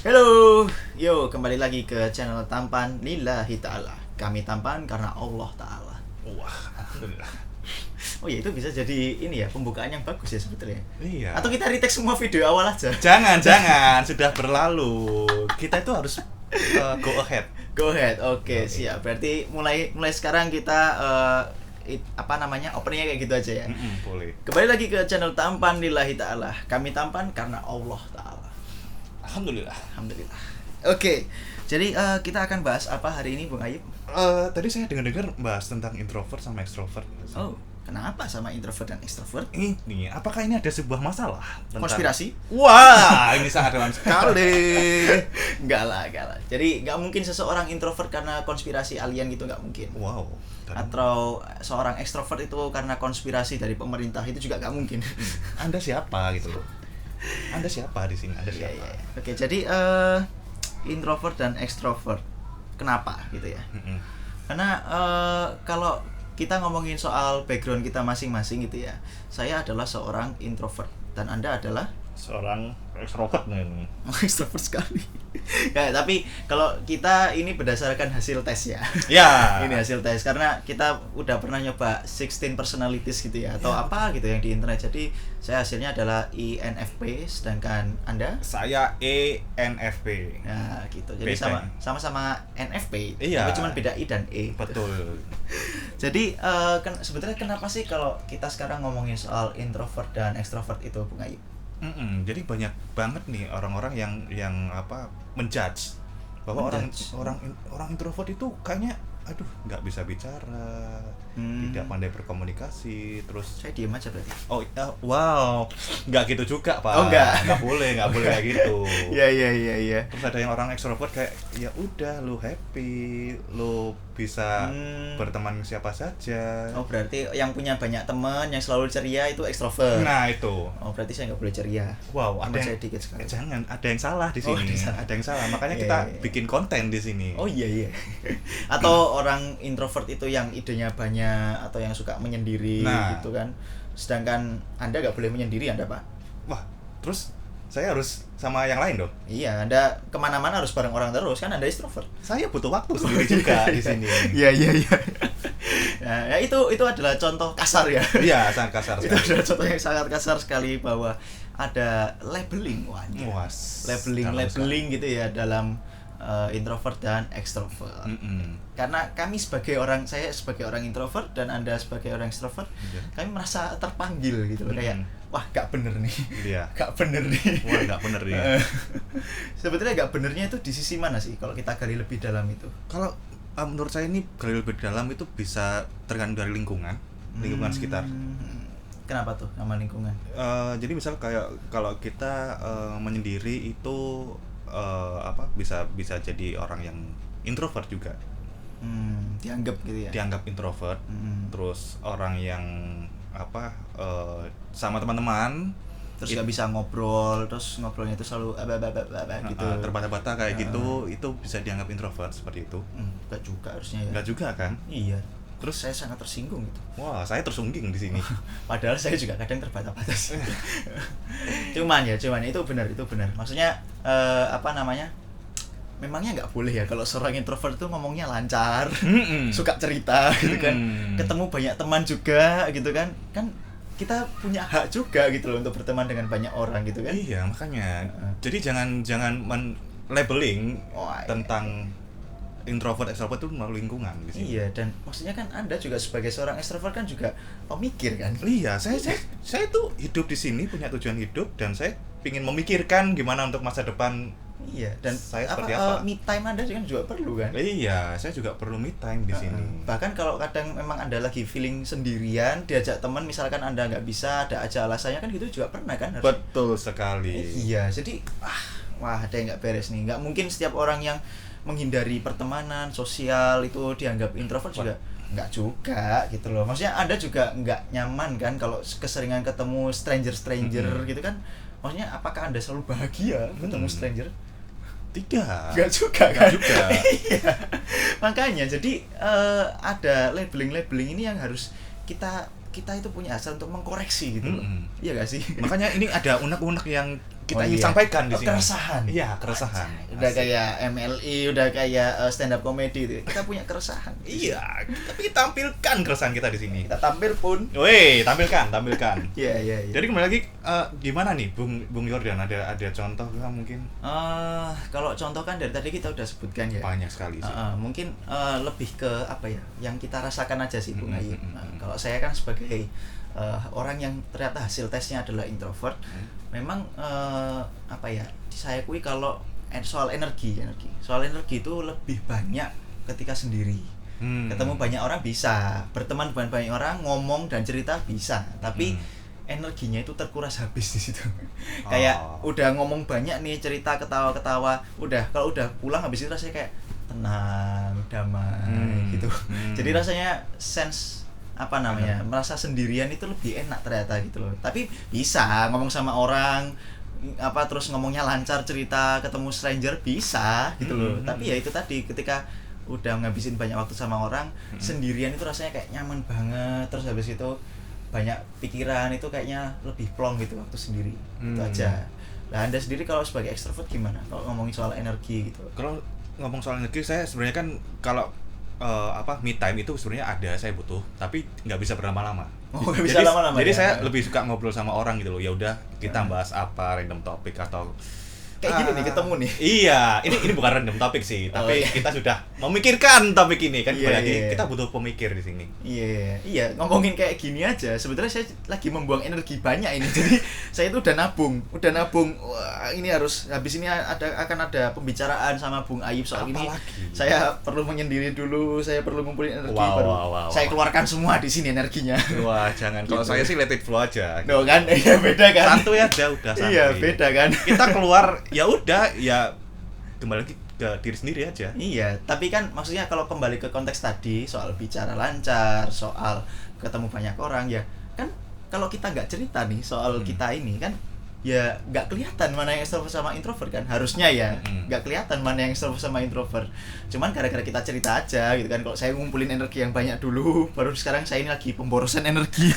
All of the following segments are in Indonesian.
Halo, yo kembali lagi ke channel Tampan Lillahi Ta'ala. Kami tampan karena Allah Ta'ala. Wah, alhamdulillah. Oh ya, itu bisa jadi ini ya, pembukaan yang bagus ya sebetulnya. Iya. Atau kita retake semua video awal aja. Jangan, sudah berlalu. Kita itu harus go ahead. Go ahead, oke, Oke. siap. Berarti mulai sekarang kita openingnya kayak gitu aja ya. Boleh. Kembali lagi ke channel Tampan Lillahi Ta'ala. Kami tampan karena Allah Ta'ala. Alhamdulillah. Alhamdulillah. Oke, jadi kita akan bahas apa hari ini, Bung Ayub? Tadi saya dengar bahas tentang introvert sama extrovert. Oh, kenapa sama introvert dan extrovert? Ini, apakah ini ada sebuah masalah tentang Konspirasi? Wah, ini sangat dalam sekali. Enggak lah. Jadi nggak mungkin seseorang introvert karena konspirasi alien gitu, nggak mungkin. Wow. Atau seorang ekstrovert itu karena konspirasi dari pemerintah, itu juga nggak mungkin. Anda siapa gitu loh? Anda siapa di sini? Anda Iya, siapa? iya. Oke, jadi introvert dan extrovert. Kenapa gitu ya? Karena kalau kita ngomongin soal background kita masing-masing gitu ya. Saya adalah seorang introvert dan Anda adalah Seorang extrovert nih. extrovert sekali. Ya, tapi kalau kita ini berdasarkan hasil tes ya. Ya. Ini hasil tes karena kita udah pernah nyoba 16 personalities gitu ya atau Ya. apa gitu yang di internet. Jadi saya hasilnya adalah INFP, sedangkan Anda Saya ENFP. nah gitu. Jadi Beda. sama-sama NFP. Iya. Tapi cuma beda I dan E. Betul. Jadi sebetulnya kenapa sih kalau kita sekarang ngomongin soal introvert dan extrovert itu, Bung Ayu? Jadi banyak banget nih orang-orang yang menjudge bahwa Menjudge. orang introvert itu kayaknya nggak bisa bicara, tidak pandai berkomunikasi, terus Saya diem aja berarti. wow, nggak gitu juga Pak. Oh, nggak. nggak boleh kayak gitu. Iya. Terus ada yang orang ekstrovert kayak ya udah lu happy, lu bisa berteman siapa saja. Oh, berarti yang punya banyak teman, yang selalu ceria itu ekstrovert. Nah itu. Oh, berarti saya nggak boleh ceria. Wow, Teman ada saya dikit sekali. jangan, ada yang salah di Oh, sini. ada yang salah. Makanya Iya, kita iya. bikin konten di sini. Oh iya. Atau orang introvert itu yang idenya banyak atau yang suka menyendiri Nah. gitu kan. Sedangkan Anda nggak boleh menyendiri, Anda, Pak. Wah, terus saya harus sama yang lain dong. Iya, Anda kemana-mana harus bareng orang terus kan, Anda extrovert. Saya butuh waktu sendiri juga di sini. Iya. Nah, ya itu adalah contoh kasar ya. Iya, sangat kasar Itu sekali. adalah contoh yang sangat kasar sekali bahwa ada labeling Wah, labeling gitu ya dalam introvert dan extrovert. Karena saya sebagai orang introvert dan Anda sebagai orang extrovert, Iya. kami merasa terpanggil gitu loh, kayak wah gak bener nih. Iya. Gak bener nih. Wah, nggak bener nih. Sebetulnya gak benernya itu di sisi mana sih kalau kita gali lebih dalam itu? Kalau menurut saya ini gali lebih dalam itu bisa tergantung dari lingkungan sekitar. Kenapa tuh nama lingkungan? Jadi misal kayak kalau kita menyendiri itu bisa jadi orang yang introvert juga. Dianggap gitu ya. Dianggap introvert. Terus orang yang sama teman-teman Terus gak bisa ngobrol, terus ngobrolnya itu selalu gitu. terbata-bata kayak gitu, itu bisa dianggap introvert seperti itu. Enggak juga harusnya ya. Enggak juga kan? Iya. Terus Saya sangat tersinggung gitu. wah, saya tersungging di sini. Padahal saya juga kadang terbata-bata sih. cuman itu benar. Maksudnya memangnya nggak boleh ya kalau seorang introvert itu ngomongnya lancar, suka cerita gitu kan, ketemu banyak teman juga gitu kan kita punya hak juga gitu loh untuk berteman dengan banyak orang gitu kan. Iya, makanya. Jadi jangan labeling Wah, iya. tentang introvert extrovert itu melalui lingkungan di sini. Iya, dan maksudnya kan Anda juga sebagai seorang extrovert kan juga pemikir kan. Iya, saya tuh hidup di sini punya tujuan hidup dan saya ingin memikirkan gimana untuk masa depan. Iya, dan Saya seperti apa? me time Anda juga perlu kan. Iya, saya juga perlu me time di sini. Bahkan kalau kadang memang Anda lagi feeling sendirian, diajak teman misalkan Anda nggak bisa, ada aja alasannya kan, gitu juga pernah kan harusnya. Betul sekali. Iya, jadi wah ada yang nggak beres nih. Nggak mungkin setiap orang yang menghindari pertemanan sosial itu dianggap introvert juga. Nggak juga gitu loh. Maksudnya Anda juga nggak nyaman kan kalau keseringan ketemu stranger gitu kan. Maksudnya apakah Anda selalu bahagia ketemu stranger? Tidak. Nggak juga kan? Nggak juga. Iya. Makanya jadi ada labeling ini yang harus kita itu punya hasrat untuk mengkoreksi gitu loh. Iya gak sih? Makanya ini ada unek-unek yang kita ingin sampaikan di sini. Keresahan. Iya, keresahan. Udah kayak MLI, udah kayak stand up comedy itu. Kita punya keresahan. Iya, tapi tampilkan keresahan kita di sini. Kita tampil pun. Woi, tampilkan. Iya. Jadi kembali lagi gimana nih Bung Yordan, ada contoh nggak mungkin? Kalau contoh kan dari tadi kita udah sebutkan ya. Banyak sekali sih. Mungkin lebih ke apa ya? Yang kita rasakan aja sih Bung Ayi. Kalau saya kan sebagai orang yang ternyata hasil tesnya adalah introvert, memang apa ya? Saya akui kalau soal energi itu lebih banyak ketika sendiri. Ketemu banyak orang bisa, berteman dengan banyak orang, ngomong dan cerita bisa, tapi energinya itu terkuras habis di situ. Kayak udah ngomong banyak nih, cerita ketawa-ketawa, kalau udah pulang habis itu rasanya kayak tenang, damai gitu. Jadi rasanya merasa sendirian itu lebih enak ternyata gitu loh. Tapi bisa ngomong sama orang, terus ngomongnya lancar, cerita, ketemu stranger bisa gitu loh. Tapi ya itu tadi, ketika udah ngabisin banyak waktu sama orang, sendirian itu rasanya kayak nyaman banget. Terus habis itu banyak pikiran, itu kayaknya lebih plong gitu waktu sendiri. Itu aja. Nah, Anda sendiri kalau sebagai ekstrovert gimana kalau ngomongin soal energi gitu? Kalau ngomong soal energi, saya sebenarnya kan kalau me time itu sebenarnya ada, saya butuh, tapi nggak bisa berlama-lama. Nggak bisa lama-lama. Jadi ya? Saya lebih suka ngobrol sama orang gitu loh. Ya udah, kita bahas apa, random topik atau kayak gini nih, ketemu nih. Iya, ini bukan random topik sih, tapi kita sudah memikirkan topik ini kan. Lagi kita butuh pemikir di sini. Iya, ngomongin kayak gini aja. Sebetulnya saya lagi membuang energi banyak ini. Jadi saya itu udah nabung. Wah, ini harus habis ini akan ada pembicaraan sama Bung Ayub soal ini. Saya perlu menyendiri dulu, saya perlu ngumpulin energi saya keluarkan semua di sini energinya. Wah, jangan. Kalau saya sih let it flow aja. Loh kan, iya beda kan. Santuy aja udah santuy. Iya, beda kan. Kita keluar ya udah, ya kembali lagi ke diri sendiri aja. Iya, tapi kan maksudnya kalau kembali ke konteks tadi soal bicara lancar, soal ketemu banyak orang, ya kan kalau kita nggak cerita nih soal kita ini kan, ya nggak kelihatan mana yang extrovert sama introvert kan, harusnya ya nggak kelihatan mana yang extrovert sama introvert. Cuman gara-gara kita cerita aja gitu kan. Kalau saya ngumpulin energi yang banyak dulu, baru sekarang saya ini lagi pemborosan energi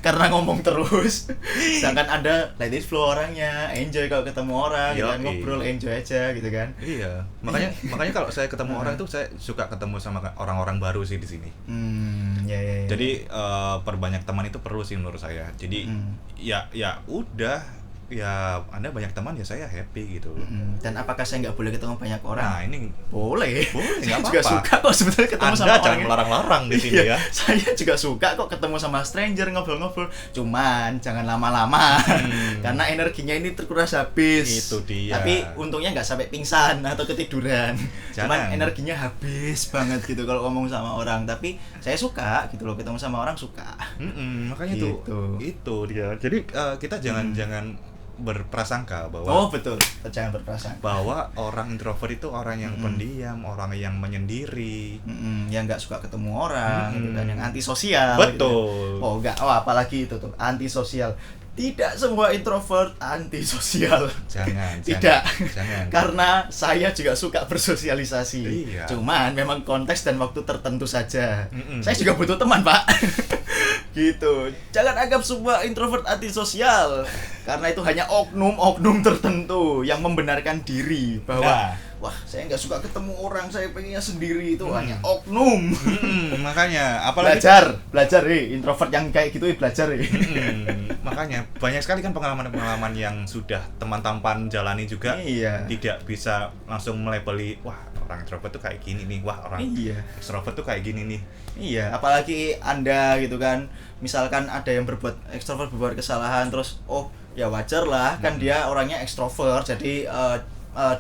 karena ngomong terus. Sedangkan ada let it flow orangnya, enjoy kalau ketemu orang, gitu kan, ngobrol enjoy aja gitu kan. Iya, makanya kalau saya ketemu orang itu saya suka ketemu sama orang-orang baru sih di sini. Ya. Jadi perbanyak teman itu perlu sih menurut saya. Jadi ya udah. Ya, Anda banyak teman, ya saya happy gitu. Dan apakah saya nggak boleh ketemu banyak orang? Nah, ini boleh. Saya juga suka kok sebetulnya ketemu sama orang. Anda jangan melarang-larang di sini ya. Saya juga suka kok ketemu sama stranger, ngobrol-ngobrol. Cuman jangan lama-lama. Karena energinya ini terkuras habis. Itu dia. Tapi untungnya nggak sampai pingsan atau ketiduran. Cuman energinya habis banget gitu kalau ngomong sama orang. Tapi saya suka gitu loh, ketemu sama orang suka. Makanya gitu. Itu dia. Jadi kita jangan berprasangka bahwa betul, jangan berprasangka bahwa orang introvert itu orang yang pendiam, orang yang menyendiri, yang nggak suka ketemu orang, gitu kan, yang antisosial. Betul. Gitu. Apalagi itu tuh antisosial. Tidak semua introvert antisosial. Jangan. Karena saya juga suka bersosialisasi. Iya. Cuman memang konteks dan waktu tertentu saja. Saya juga butuh teman, Pak. Gitu. Jangan anggap semua introvert antisosial. Karena itu hanya oknum-oknum tertentu yang membenarkan diri bahwa wah, saya nggak suka ketemu orang, saya pengennya sendiri. Itu hanya oknum. Makanya apalagi belajar introvert yang kayak gitu belajar. Makanya banyak sekali kan pengalaman-pengalaman yang sudah teman tampan jalani juga. Tidak bisa langsung melabeli, wah orang introvert tuh kayak gini nih, wah orang extrovert tuh kayak gini nih. Iya, apalagi Anda gitu kan, misalkan ada yang extrovert berbuat kesalahan, terus ya wajar lah kan, dia orangnya extrovert, jadi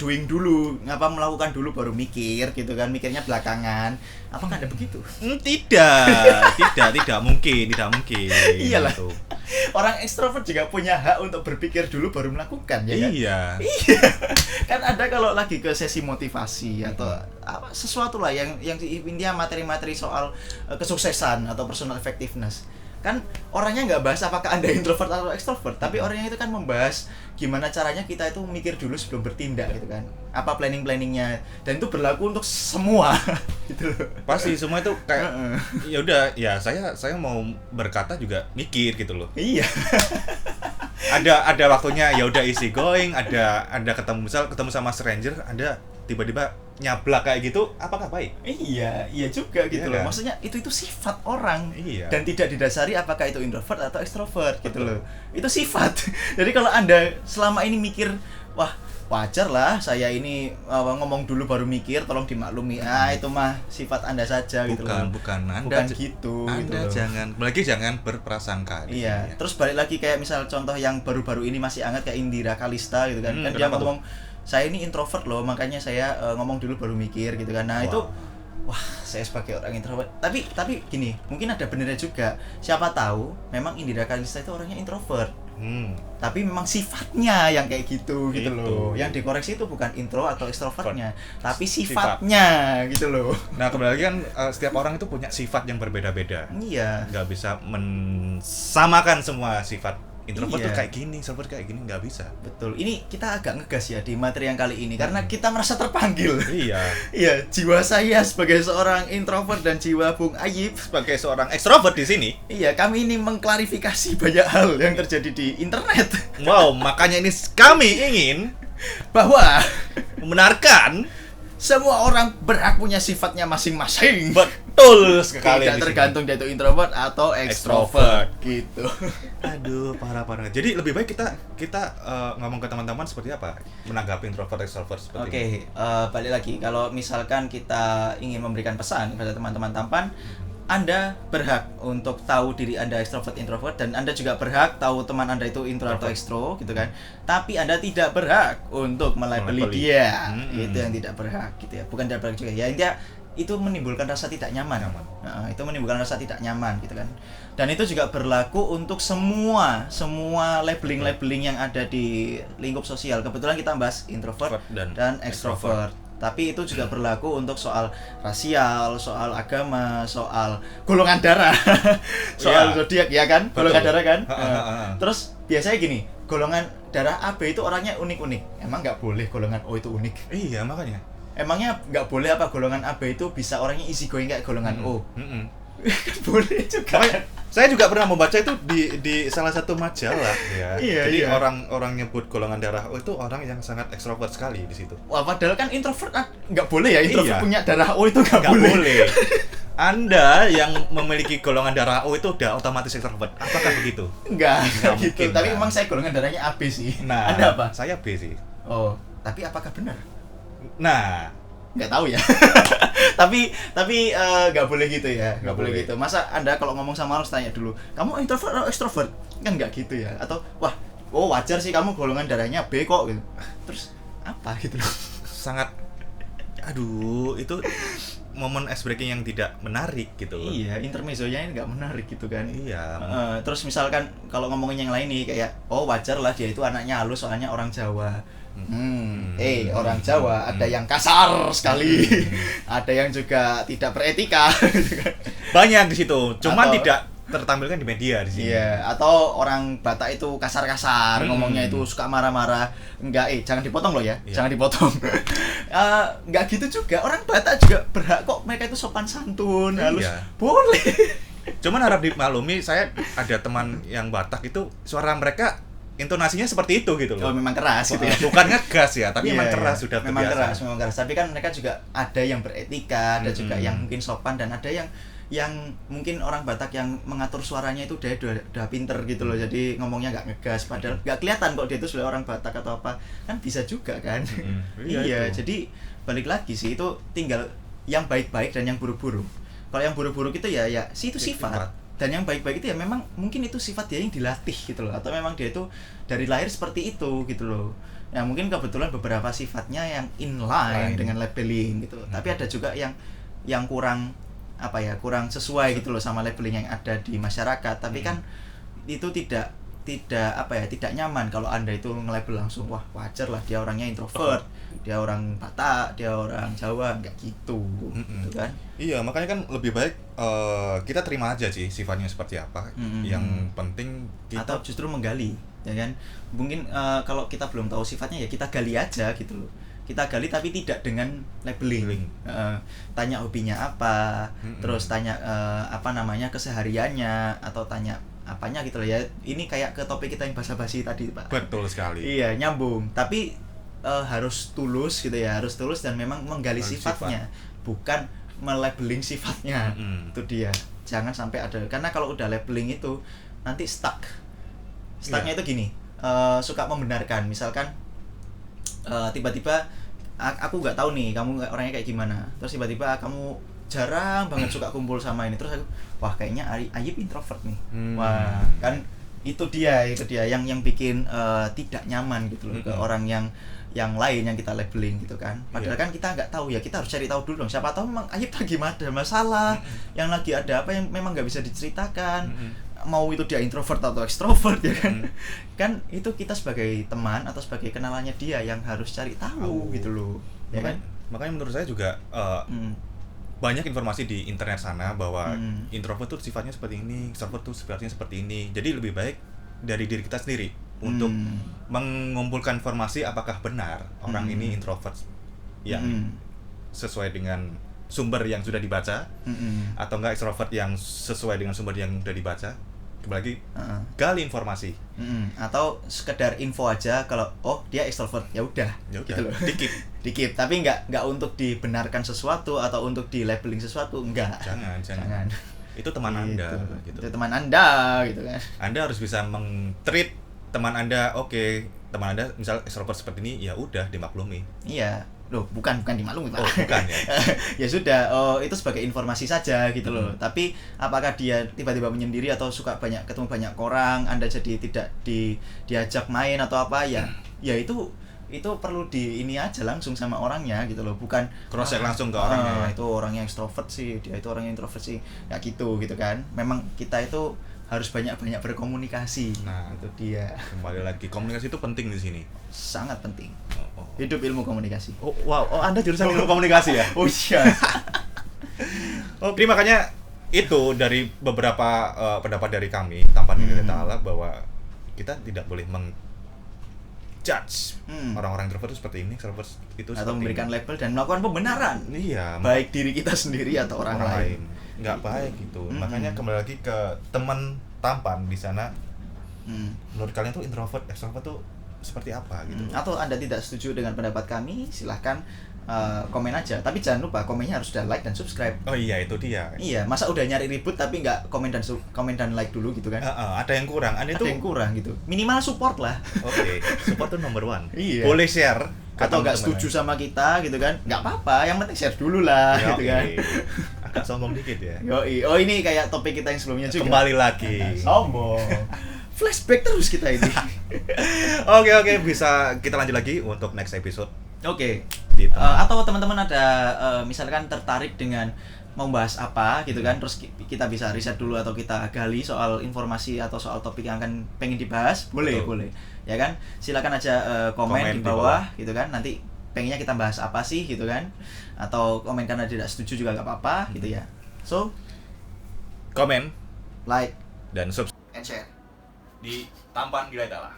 doing dulu, melakukan dulu baru mikir gitu kan, mikirnya belakangan. Apakah ada begitu? Tidak mungkin. Iyalah. Gitu. Orang ekstrovert juga punya hak untuk berpikir dulu baru melakukan, ya kan? Iya. Kan ada kalau lagi ke sesi motivasi atau apa sesuatu lah yang intinya materi-materi soal kesuksesan atau personal effectiveness. Kan orangnya nggak bahas apakah Anda introvert atau extrovert, tapi orangnya itu kan membahas gimana caranya kita itu mikir dulu sebelum bertindak gitu kan. Apa planningnya, dan itu berlaku untuk semua gitu loh. Pasti semua itu kayak ya udah, ya saya mau berkata juga mikir gitu loh. Iya. ada waktunya ya udah easy going, ada ketemu sama stranger, ada tiba-tiba nyablak kayak gitu, apakah baik? Iya juga gitu loh. Kan? Maksudnya itu sifat orang. Iya. Dan tidak didasari apakah itu introvert atau extrovert gitu loh. Itu sifat. Jadi kalau Anda selama ini mikir, wah, wajar lah saya ini ngomong dulu baru mikir, tolong dimaklumi. Itu mah sifat Anda saja gitu loh. Bukan Anda gitu. Anda gitu jangan berprasangka. Iya. Terus balik lagi kayak misal contoh yang baru-baru ini masih hangat kayak Indira Kalista gitu kan. Kan dia ngomong saya ini introvert loh, makanya saya ngomong dulu baru mikir gitu kan. Nah, itu wah, saya sebagai orang introvert. Tapi gini, mungkin ada benernya juga. Siapa tahu memang Indira Kalista itu orangnya introvert. Tapi memang sifatnya yang kayak gitu loh. Yang dikoreksi itu bukan intro atau extrovertnya, tapi sifatnya gitu loh. Nah, kembali lagi kan setiap orang itu punya sifat yang berbeda-beda. Iya. Nggak bisa mensamakan semua sifat. Introvert tuh kayak gini, extrovert kayak gini, nggak bisa. Betul. Ini kita agak ngegas ya di materi yang kali ini karena kita merasa terpanggil. Iya. Iya, jiwa saya sebagai seorang introvert dan jiwa Bung Ayib sebagai seorang extrovert di sini. Iya, kami ini mengklarifikasi banyak hal yang terjadi di internet. Wow, makanya ini kami ingin bahwa membenarkan semua orang berhak punya sifatnya masing-masing. Betul sekali. Tidak tergantung dia itu introvert atau extrovert gitu. Aduh, parah. Jadi lebih baik kita ngomong ke teman-teman seperti apa menanggapi introvert extrovert seperti ini. Balik lagi kalau misalkan kita ingin memberikan pesan kepada teman-teman tampan, Anda berhak untuk tahu diri Anda extrovert introvert dan Anda juga berhak tahu teman Anda itu intro atau extro gitu kan. Tapi Anda tidak berhak untuk melabeli dia. Itu yang tidak berhak gitu ya. Bukan tidak berhak juga. Ya intinya itu menimbulkan rasa tidak nyaman. Itu menimbulkan rasa tidak nyaman gitu kan. Dan itu juga berlaku untuk semua labeling-labeling yang ada di lingkup sosial. Kebetulan kita bahas introvert dan extrovert. Tapi itu juga berlaku untuk soal rasial, soal agama, soal golongan darah, soal zodiak ya kan, golongan darah kan. Terus biasanya gini, golongan darah AB itu orangnya unik-unik. Emang nggak boleh golongan O itu unik? Iya makanya. Emangnya nggak boleh apa golongan AB itu bisa orangnya easy going kayak golongan O? Boleh juga. Saya juga pernah membaca itu di salah satu majalah ya. Jadi orang nyebut golongan darah O itu orang yang sangat ekstrovert sekali di situ. Wah, padahal kan introvert nggak boleh ya, introvert punya darah O itu nggak boleh. Anda yang memiliki golongan darah O itu udah otomatis ekstrovert. Apakah begitu? Enggak gitu. Tapi memang saya golongan darahnya AB sih. Nah, Anda apa? Saya B sih. Oh, tapi apakah benar? Nah, nggak tahu ya. tapi nggak boleh gitu ya, nggak boleh gitu. Masa Anda kalau ngomong sama orang tanya dulu, kamu introvert atau extrovert? Kan nggak gitu ya. Atau wajar sih kamu golongan darahnya B kok gitu. Terus apa gitu loh. Sangat itu momen ice breaking yang tidak menarik gitu. Iya, intermezzonya ini nggak menarik gitu kan. Iya. Terus misalkan kalau ngomongin yang lain nih kayak wajar lah dia itu anaknya halus soalnya orang Jawa. Orang Jawa ada yang kasar sekali, ada yang juga tidak beretika. Banyak di situ, cuman tidak tertampilkan di media di sini. Iya, atau orang Batak itu kasar-kasar, ngomongnya itu suka marah-marah. Enggak, jangan dipotong loh ya, jangan dipotong. Enggak gitu juga, orang Batak juga berhak kok, mereka itu sopan santun, halus. Boleh. Cuman harap dimaklumi, saya ada teman yang Batak itu suara mereka intonasinya seperti itu gitu loh. Oh, memang keras gitu ya. Bukan ngegas ya, tapi memang keras sudah terbiasa. Memang keras. Tapi kan mereka juga ada yang beretika, ada juga yang mungkin sopan dan ada yang mungkin orang Batak yang mengatur suaranya itu udah pinter gitu loh. Jadi ngomongnya nggak ngegas padahal nggak kelihatan kok dia itu sebenarnya orang Batak atau apa. Kan bisa juga kan. Iya, jadi balik lagi sih itu tinggal yang baik-baik dan yang buruk-buruk. Kalau yang buruk-buruk itu ya sih itu sifat. Dan yang baik-baik itu ya memang mungkin itu sifat dia yang dilatih gitu loh, atau memang dia itu dari lahir seperti itu gitu loh. Ya mungkin kebetulan beberapa sifatnya yang inline dengan labeling gitu. Tapi ada juga yang kurang kurang sesuai gitu loh sama labeling yang ada di masyarakat. Tapi kan itu tidak nyaman kalau Anda itu nge-label langsung wajar lah dia orangnya introvert, dia orang Batak, dia orang Jawa, enggak gitu. Gitu kan? Iya, makanya kan lebih baik kita terima aja sih sifatnya seperti apa. Yang penting kita atau justru menggali, ya kan? Mungkin kalau kita belum tahu sifatnya ya kita gali aja gitu loh. Kita gali tapi tidak dengan labeling. Tanya hobinya apa, terus tanya kesehariannya, atau tanya apanya gitu loh ya. Ini kayak ke topik kita yang basa-basi tadi, Pak. Betul sekali. Iya, nyambung. Tapi harus tulus gitu ya, harus tulus dan memang menggali sifatnya, bukan melabeling sifatnya. Itu dia. Jangan sampai ada, karena kalau udah labeling itu nanti stucknya itu gini, suka membenarkan. Misalkan tiba-tiba aku nggak tahu nih kamu orangnya kayak gimana, terus tiba-tiba kamu jarang banget suka kumpul sama ini, terus aku wah kayaknya Ayib introvert nih. Wah kan itu dia yang bikin tidak nyaman gitu loh ke orang yang lain yang kita labeling gitu kan. Padahal kan kita nggak tahu ya, kita harus cari tahu dulu dong, siapa tahu memang Ayib lagi ada masalah, yang lagi ada apa yang memang nggak bisa diceritakan, mau itu dia introvert atau ekstrovert ya kan. Kan itu kita sebagai teman atau sebagai kenalannya dia yang harus cari tahu gitu loh ya kan. Makanya menurut saya juga banyak informasi di internet sana bahwa introvert tuh sifatnya seperti ini, extrovert tuh sifatnya seperti ini. Jadi lebih baik dari diri kita sendiri untuk mengumpulkan informasi apakah benar orang ini introvert yang sesuai dengan sumber yang sudah dibaca, atau enggak extrovert yang sesuai dengan sumber yang sudah dibaca. Kembali lagi gali informasi, atau sekedar info aja kalau oh dia extrovert, ya udah gitu loh. dikit tapi nggak untuk dibenarkan sesuatu atau untuk di labeling sesuatu, enggak. Jangan. Itu teman Anda gitu. Itu teman Anda gitu kan. Anda harus bisa meng-treat teman Anda. Oke, teman Anda misal extrovert seperti ini, ya udah dimaklumi. Iya. Loh, bukan dimaklumi, Pak. Oh, bukan ya. Ya sudah, itu sebagai informasi saja gitu loh. Tapi apakah dia tiba-tiba menyendiri atau suka ketemu banyak orang, Anda jadi tidak diajak main atau apa ya? Ya itu perlu ini aja langsung sama orangnya gitu loh, bukan cross check langsung ke orangnya. Itu orang yang extrovert sih, dia itu orang yang introvert sih. Ya gitu kan. Memang kita itu harus banyak-banyak berkomunikasi. Nah, itu dia. Kembali lagi, komunikasi itu penting di sini. Sangat penting. Hidup ilmu komunikasi. Oh, wow. Oh, Anda jurusan ilmu komunikasi ya? Oh iya. Oke, makanya itu dari beberapa pendapat dari kami, Tampan Milik Ta'ala, bahwa kita tidak boleh judge orang-orang introvert itu seperti ini, extrovert itu atau memberikan label dan melakukan pembenaran. Iya, baik diri kita sendiri atau orang lain. Nggak baik gitu. Makanya kembali lagi ke teman Tampan di sana. Menurut kalian tuh introvert, extrovert tuh seperti apa gitu? Atau Anda tidak setuju dengan pendapat kami, silahkan komen aja. Tapi jangan lupa komennya harus udah like dan subscribe. Oh iya, itu dia. Iya, masa udah nyari ribut tapi nggak komen dan like dulu gitu kan? Ada yang kurang. Ada yang kurang gitu. Minimal support lah. Oke, support tuh number one. Iya. Boleh share. Atau nggak setuju sama kita gitu kan? Nggak apa-apa, yang penting share dulu lah gitu kan. Agak sombong dikit ya. Yoi. Oh ini kayak topik kita yang sebelumnya juga. Kembali lagi. Sombong. Flashback terus kita ini. Oke, bisa kita lanjut lagi untuk next episode. Oke. Atau teman-teman ada misalkan tertarik dengan membahas apa gitu kan, terus kita bisa riset dulu atau kita gali soal informasi atau soal topik yang akan pengen dibahas, boleh ya kan, silakan aja komen di bawah gitu kan, nanti pengennya kita bahas apa sih gitu kan, atau komen karena tidak setuju juga nggak apa-apa gitu ya. So komen, like dan subscribe and share di Tampan Milik Ta'ala.